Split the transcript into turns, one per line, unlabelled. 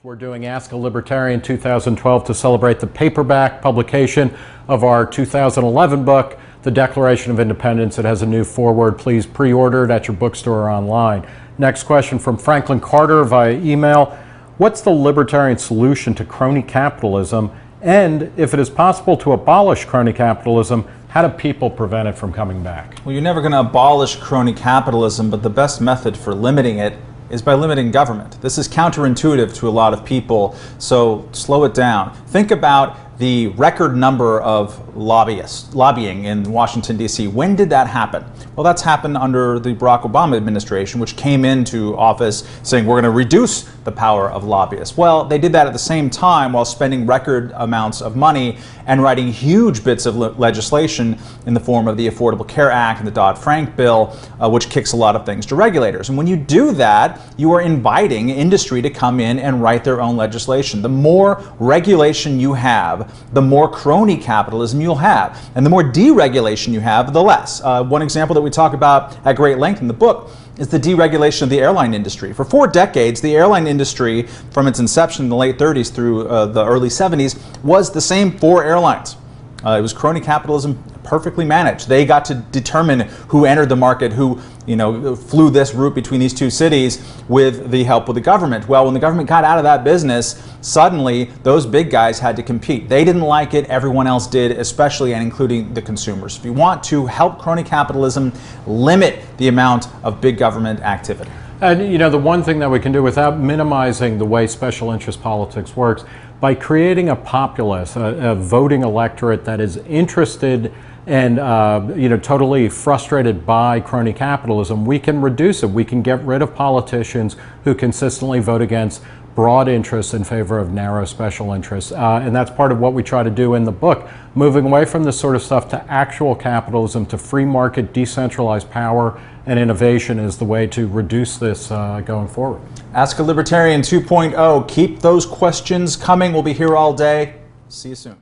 We're doing Ask a Libertarian 2012 to celebrate the paperback publication of our 2011 book, The Declaration of Independence. It has a new foreword. Please pre-order it at your bookstore or online. Next question from Franklin Carter via email. What's the libertarian solution to crony capitalism? And if it is possible to abolish crony capitalism, how do people prevent it from coming back?
Well, you're never going to abolish crony capitalism, but the best method for limiting it is by limiting government. This is counterintuitive to a lot of people, so slow it down. Think about the record number of lobbying in Washington, D.C. When did that happen? Well, that's happened under the Barack Obama administration, which came into office saying we're going to reduce the power of lobbyists. Well, they did that at the same time while spending record amounts of money and writing huge bits of legislation in the form of the Affordable Care Act and the Dodd-Frank bill, which kicks a lot of things to regulators. And when you do that, you are inviting industry to come in and write their own legislation. The more regulation you have, the more crony capitalism you'll have. And the more deregulation you have, the less. One example that we talk about at great length in the book is the deregulation of the airline industry. For 4 decades, the airline industry, from its inception in the late 30s through the early 70s, was the same 4 airlines. It was crony capitalism, perfectly managed. They got to determine who entered the market, who flew this route between these 2 cities with the help of the government. Well, when the government got out of that business, suddenly those big guys had to compete. They didn't like it, everyone else did, especially and including the consumers. If you want to help crony capitalism, limit the amount of big government activity.
And the one thing that we can do without minimizing the way special interest politics works, by creating a populace, a voting electorate that is interested and totally frustrated by crony capitalism, we can reduce it. We can get rid of politicians who consistently vote against broad interests in favor of narrow special interests. And that's part of what we try to do in the book, moving away from this sort of stuff to actual capitalism, to free market, decentralized power, and innovation is the way to reduce this going forward.
Ask a Libertarian 2.0. Keep those questions coming. We'll be here all day. See you soon.